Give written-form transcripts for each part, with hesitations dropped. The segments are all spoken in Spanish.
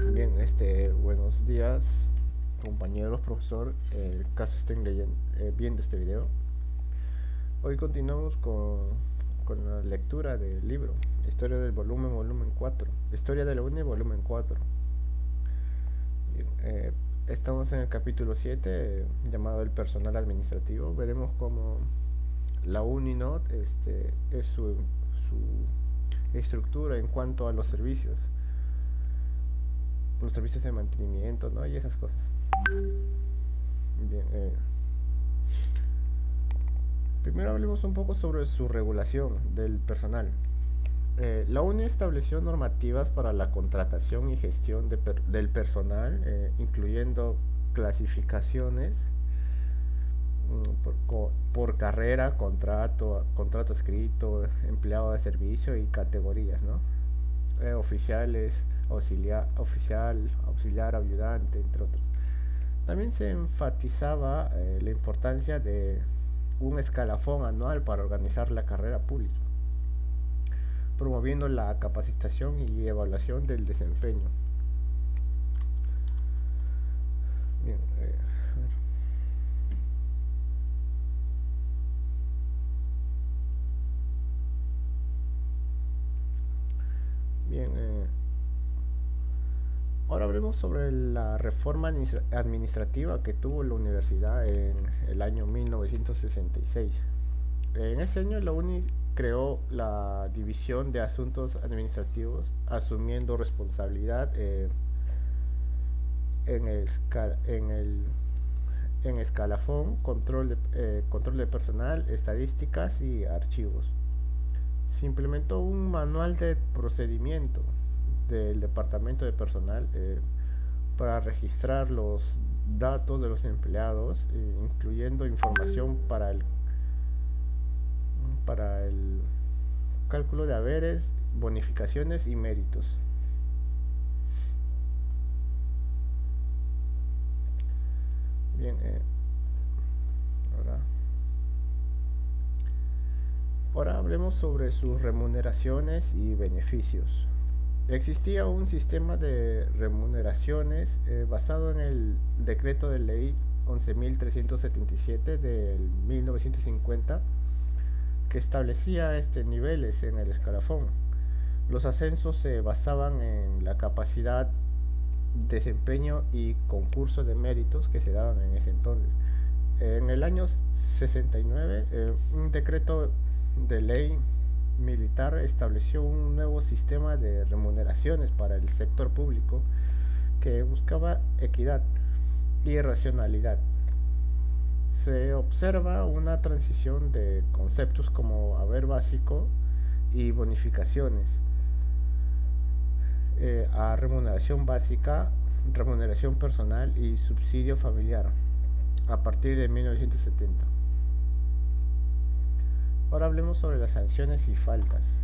Bien, buenos días, compañeros, profesor. El caso estén viendo este video. Hoy continuamos con la lectura del libro, Historia del volumen 4, Historia de la UNI, volumen 4. Bien, estamos en el capítulo 7, llamado el personal administrativo. Veremos cómo la UNINOT es su estructura en cuanto a los servicios de mantenimiento, ¿no? Y esas cosas. Bien, primero hablemos un poco sobre su regulación del personal. La ONU estableció normativas para la contratación y gestión del personal, incluyendo clasificaciones por carrera, contrato escrito, empleado de servicio y categorías, ¿no? Oficiales, auxiliar, ayudante, entre otros. También se enfatizaba la importancia de un escalafón anual para organizar la carrera pública, promoviendo la capacitación y evaluación del desempeño. Bien, bien, ahora hablemos sobre la reforma administrativa que tuvo la universidad en el año 1966. En ese año la UNI creó la División de Asuntos Administrativos, asumiendo responsabilidad en el, en el en escalafón, control de personal, estadísticas y archivos. Se implementó un manual de procedimiento del departamento de personal para registrar los datos de los empleados, incluyendo información para el cálculo de haberes, bonificaciones y méritos. Bien, ahora, ahora hablemos sobre sus remuneraciones y beneficios. Existía un sistema de remuneraciones basado en el decreto de ley 11.377 del 1950, que establecía niveles en el escalafón. Los ascensos se basaban en la capacidad, desempeño y concurso de méritos que se daban en ese entonces. En el año 69, un decreto de ley militar estableció un nuevo sistema de remuneraciones para el sector público que buscaba equidad y racionalidad. Se observa una transición de conceptos como haber básico y bonificaciones a remuneración básica, remuneración personal y subsidio familiar a partir de 1970. Ahora hablemos sobre las sanciones y faltas.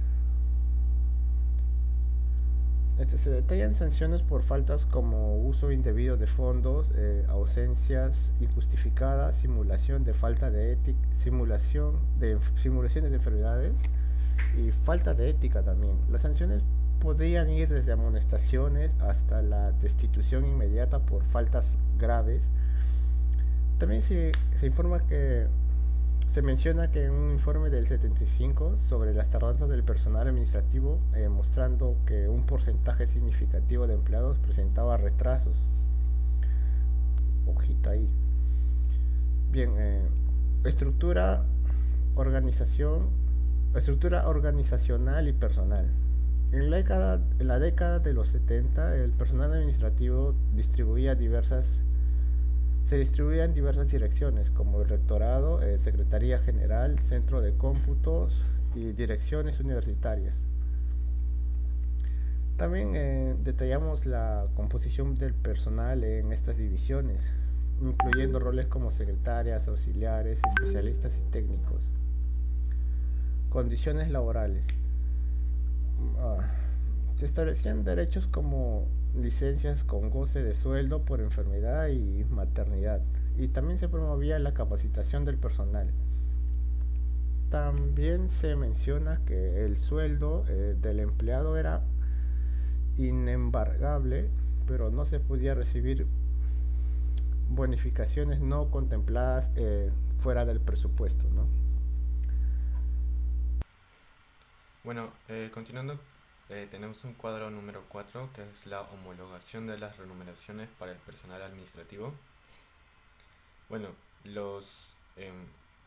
Se detallan sanciones por faltas como uso indebido de fondos, ausencias injustificadas, simulación de falta de ética, simulaciones de enfermedades y falta de ética también. Las sanciones podrían ir desde amonestaciones hasta la destitución inmediata por faltas graves. También se informa que se menciona que en un informe del 75 sobre las tardanzas del personal administrativo, mostrando que un porcentaje significativo de empleados presentaba retrasos. Ojito ahí. Bien, estructura, organización, estructura organizacional y personal. En la década de los 70, el personal administrativo se distribuía en diversas direcciones, como el rectorado, secretaría general, centro de cómputos y direcciones universitarias. También detallamos la composición del personal en estas divisiones, incluyendo roles como secretarias, auxiliares, especialistas y técnicos. Condiciones laborales. Ah, Se establecían derechos como licencias con goce de sueldo por enfermedad y maternidad, y también se promovía la capacitación del personal. También se menciona que el sueldo del empleado era inembargable pero no se podía recibir bonificaciones no contempladas fuera del presupuesto, ¿no? Bueno, continuando, tenemos un cuadro número 4 que es la homologación de las remuneraciones para el personal administrativo. Bueno, los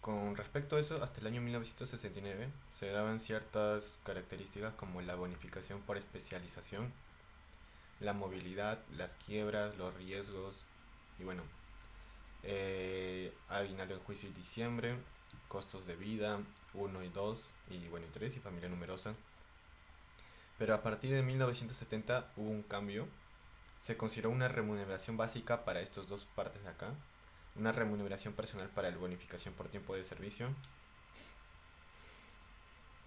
con respecto a eso, hasta el año 1969 se daban ciertas características como la bonificación por especialización, la movilidad, las quiebras, los riesgos y bueno, aguinaldo en juicio y diciembre, costos de vida, uno y 2 y bueno, y 3 y familia numerosa. Pero a partir de 1970 hubo un cambio. Se consideró una remuneración básica para estos dos partes de acá, una remuneración personal para la bonificación por tiempo de servicio,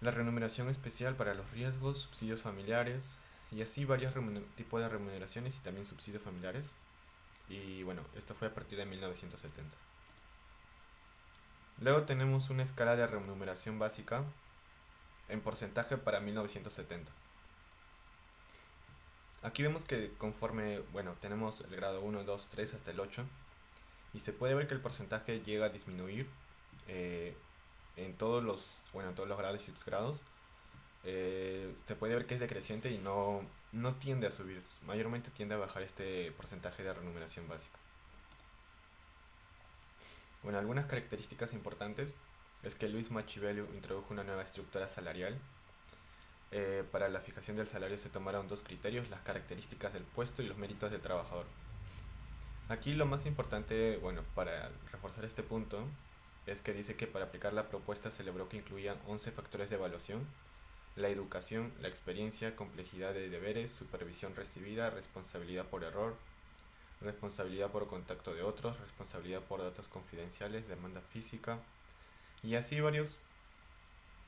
la remuneración especial para los riesgos, subsidios familiares y así varios tipos de remuneraciones y también subsidios familiares. Y bueno, esto fue a partir de 1970. Luego tenemos una escala de remuneración básica en porcentaje para 1970. Aquí vemos que conforme, bueno, tenemos el grado 1, 2, 3 hasta el 8 y se puede ver que el porcentaje llega a disminuir eh, en en todos los grados y subgrados. Se puede ver que es decreciente y no tiende a subir, mayormente tiende a bajar este porcentaje de remuneración básica. Bueno, algunas características importantes es que Luis Machiavelli introdujo una nueva estructura salarial. Para la fijación del salario se tomaron dos criterios, las características del puesto y los méritos del trabajador. Aquí lo más importante, bueno, para reforzar este punto, es que dice que para aplicar la propuesta se logró que incluían 11 factores de evaluación: la educación, la experiencia, complejidad de deberes, supervisión recibida, responsabilidad por error, responsabilidad por contacto de otros, responsabilidad por datos confidenciales, demanda física y así varios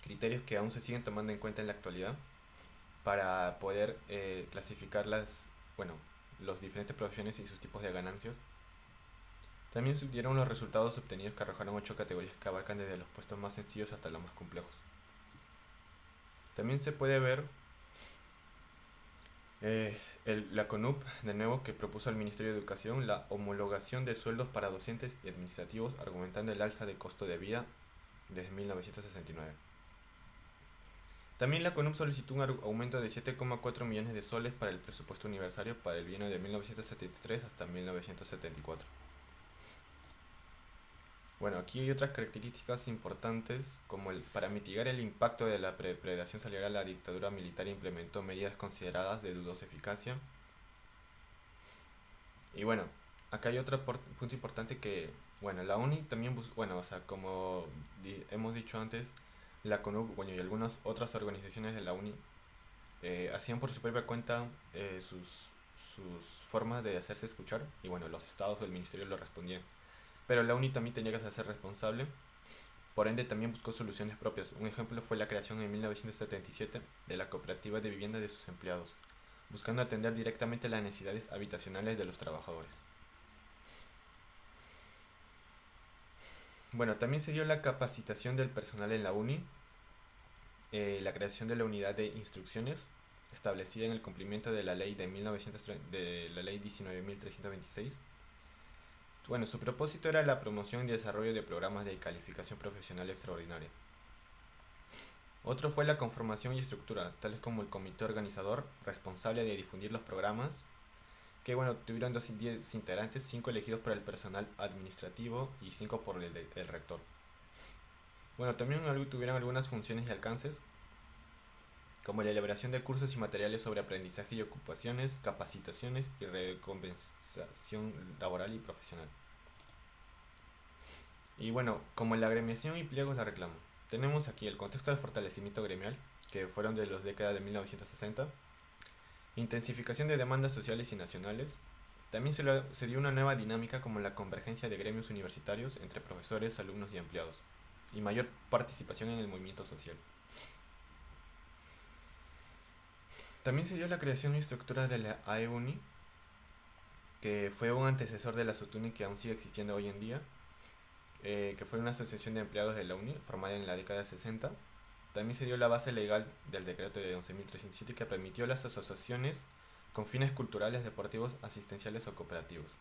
criterios que aún se siguen tomando en cuenta en la actualidad para poder clasificar bueno, los diferentes profesiones y sus tipos de ganancias. También se dieron los resultados obtenidos que arrojaron 8 categorías que abarcan desde los puestos más sencillos hasta los más complejos. También se puede ver la CONUP, de nuevo, que propuso al Ministerio de Educación la homologación de sueldos para docentes y administrativos, argumentando el alza de costo de vida desde 1969. También la CONUP solicitó un aumento de 7,4 millones de soles para el presupuesto universitario para el bienio de 1973 hasta 1974. Bueno, aquí hay otras características importantes, como para mitigar el impacto de la predación salarial, la dictadura militar implementó medidas consideradas de dudosa eficacia. Y bueno, acá hay otro punto importante que, bueno, la UNI también bueno, o sea, como hemos dicho antes, la CONUC, bueno, y algunas otras organizaciones de la UNI hacían por su propia cuenta sus formas de hacerse escuchar, y bueno, los estados o el ministerio lo respondían. Pero la UNI también tenía que hacerse responsable, por ende también buscó soluciones propias. Un ejemplo fue la creación en 1977 de la cooperativa de vivienda de sus empleados, buscando atender directamente las necesidades habitacionales de los trabajadores. Bueno, también se dio la capacitación del personal en la UNI, la creación de la unidad de instrucciones establecida en el cumplimiento de la ley de 1930, de la ley 19.326. Bueno, su propósito era la promoción y desarrollo de programas de calificación profesional extraordinaria. Otro fue la conformación y estructura, tales como el comité organizador, responsable de difundir los programas, que bueno, tuvieron 10 integrantes, 5 elegidos por el personal administrativo y 5 por el rector. Bueno, también tuvieron algunas funciones y alcances, como la elaboración de cursos y materiales sobre aprendizaje y ocupaciones, capacitaciones y recompensación laboral y profesional. Y bueno, como la agremiación y pliegos de reclamo, tenemos aquí el contexto de fortalecimiento gremial, que fueron de las décadas de 1960, intensificación de demandas sociales y nacionales. También se dio una nueva dinámica como la convergencia de gremios universitarios entre profesores, alumnos y empleados, y mayor participación en el movimiento social. También se dio la creación y estructura de la AEUNI, que fue un antecesor de la SUTUNI que aún sigue existiendo hoy en día, que fue una asociación de empleados de la UNI formada en la década de 60. También se dio la base legal del decreto de 11.307 que permitió las asociaciones con fines culturales, deportivos, asistenciales o cooperativos.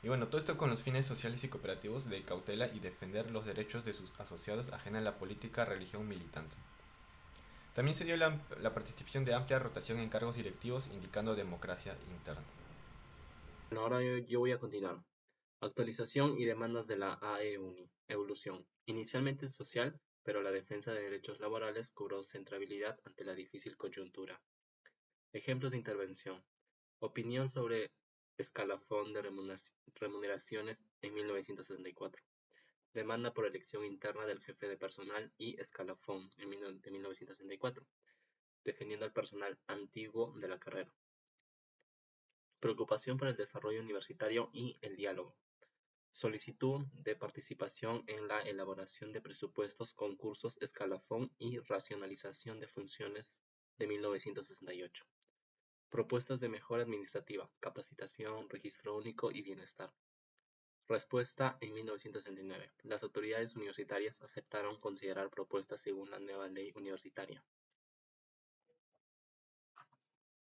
Y bueno, todo esto con los fines sociales y cooperativos de cautela y defender los derechos de sus asociados ajena a la política, religión militante. También se dio la participación de amplia rotación en cargos directivos, indicando democracia interna. Bueno, ahora yo voy a continuar. Actualización y demandas de la AEUNI. Evolución. Inicialmente social, pero la defensa de derechos laborales cobró centralidad ante la difícil coyuntura. Ejemplos de intervención. Opinión sobre escalafón de remuneraciones en 1964. Demanda por elección interna del jefe de personal y escalafón de 1964, defendiendo al personal antiguo de la carrera. Preocupación por el desarrollo universitario y el diálogo. Solicitud de participación en la elaboración de presupuestos, concursos, escalafón y racionalización de funciones de 1968. Propuestas de mejora administrativa, capacitación, registro único y bienestar. Respuesta en 1969. Las autoridades universitarias aceptaron considerar propuestas según la nueva ley universitaria.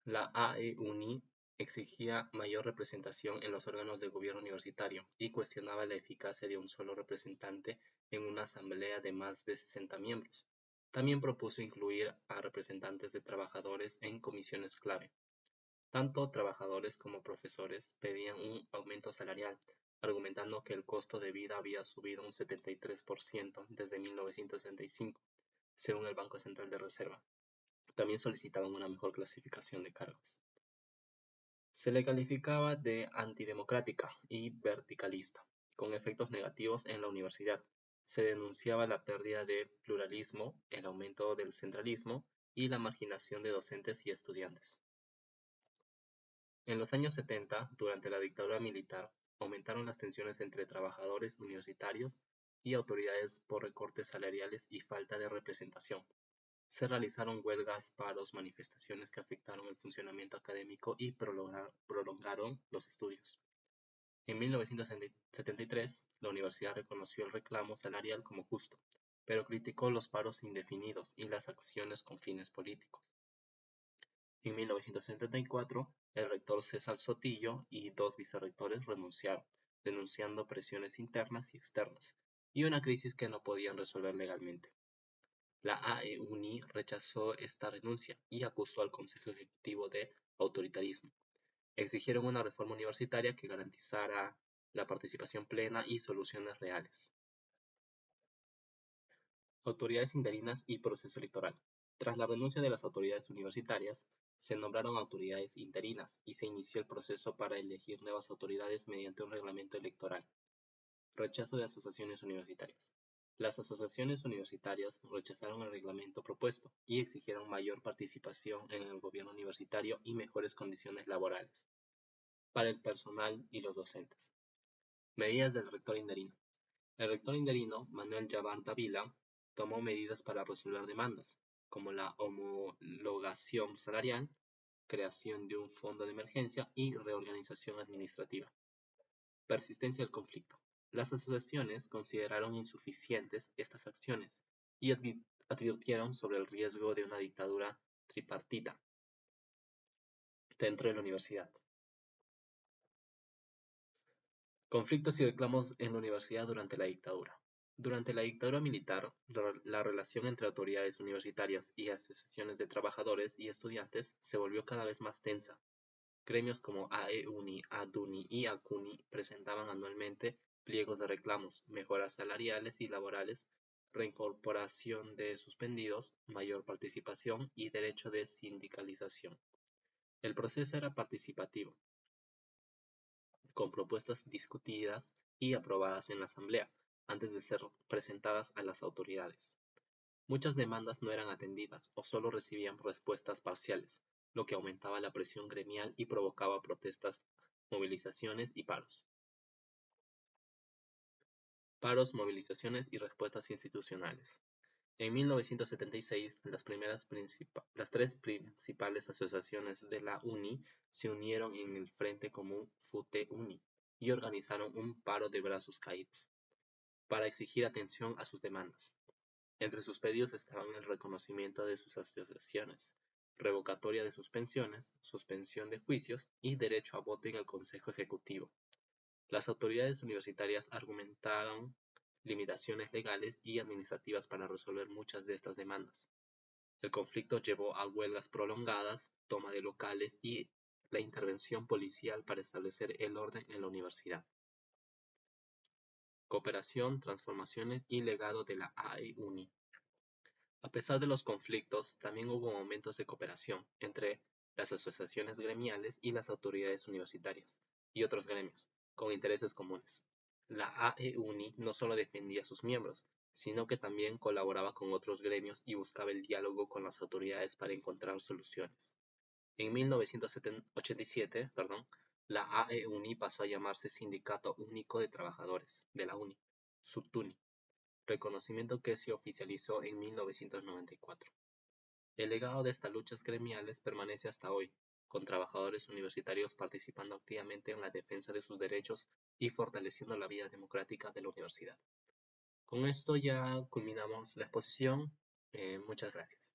La AEUNI exigía mayor representación en los órganos de gobierno universitario y cuestionaba la eficacia de un solo representante en una asamblea de más de 60 miembros. También propuso incluir a representantes de trabajadores en comisiones clave. Tanto trabajadores como profesores pedían un aumento salarial, argumentando que el costo de vida había subido un 73% desde 1965, según el Banco Central de Reserva. También solicitaban una mejor clasificación de cargos. Se le calificaba de antidemocrática y verticalista, con efectos negativos en la universidad. Se denunciaba la pérdida de pluralismo, el aumento del centralismo y la marginación de docentes y estudiantes. En los años 70, durante la dictadura militar, aumentaron las tensiones entre trabajadores universitarios y autoridades por recortes salariales y falta de representación. Se realizaron huelgas, paros, manifestaciones que afectaron el funcionamiento académico y prolongaron los estudios. En 1973, la universidad reconoció el reclamo salarial como justo, pero criticó los paros indefinidos y las acciones con fines políticos. En 1974, el rector César Sotillo y 2 vicerrectores renunciaron, denunciando presiones internas y externas, y una crisis que no podían resolver legalmente. La AEUNI rechazó esta renuncia y acusó al Consejo Ejecutivo de autoritarismo. Exigieron una reforma universitaria que garantizara la participación plena y soluciones reales. Autoridades interinas y proceso electoral. Tras la renuncia de las autoridades universitarias, se nombraron autoridades interinas y se inició el proceso para elegir nuevas autoridades mediante un reglamento electoral. Rechazo de asociaciones universitarias. Las asociaciones universitarias rechazaron el reglamento propuesto y exigieron mayor participación en el gobierno universitario y mejores condiciones laborales para el personal y los docentes. Medidas del rector interino. El rector interino, Manuel Yabar Dávila, tomó medidas para resolver demandas, como la homologación salarial, creación de un fondo de emergencia y reorganización administrativa. Persistencia del conflicto. Las asociaciones consideraron insuficientes estas acciones y advirtieron sobre el riesgo de una dictadura tripartita dentro de la universidad. Conflictos y reclamos en la universidad durante la dictadura. Durante la dictadura militar, la relación entre autoridades universitarias y asociaciones de trabajadores y estudiantes se volvió cada vez más tensa. Gremios como AEUNI, ADUNI y ACUNI presentaban anualmente pliegos de reclamos, mejoras salariales y laborales, reincorporación de suspendidos, mayor participación y derecho de sindicalización. El proceso era participativo, con propuestas discutidas y aprobadas en la Asamblea, antes de ser presentadas a las autoridades. Muchas demandas no eran atendidas o solo recibían respuestas parciales, lo que aumentaba la presión gremial y provocaba protestas, movilizaciones y paros. Paros, movilizaciones y respuestas institucionales. En 1976, las tres principales asociaciones de la UNI se unieron en el Frente Común FUTE-UNI y organizaron un paro de brazos caídos para exigir atención a sus demandas. Entre sus pedidos estaban el reconocimiento de sus asociaciones, revocatoria de suspensiones, suspensión de juicios y derecho a voto en el Consejo Ejecutivo. Las autoridades universitarias argumentaron limitaciones legales y administrativas para resolver muchas de estas demandas. El conflicto llevó a huelgas prolongadas, toma de locales y la intervención policial para establecer el orden en la universidad. Cooperación, transformaciones y legado de la AEUNI. A pesar de los conflictos, también hubo momentos de cooperación entre las asociaciones gremiales y las autoridades universitarias y otros gremios, con intereses comunes. La AEUNI no solo defendía a sus miembros, sino que también colaboraba con otros gremios y buscaba el diálogo con las autoridades para encontrar soluciones. En 1987, la AEUNI pasó a llamarse Sindicato Único de Trabajadores de la UNI, Subtuni, reconocimiento que se oficializó en 1994. El legado de estas luchas gremiales permanece hasta hoy, con trabajadores universitarios participando activamente en la defensa de sus derechos y fortaleciendo la vida democrática de la universidad. Con esto ya culminamos la exposición. Muchas gracias.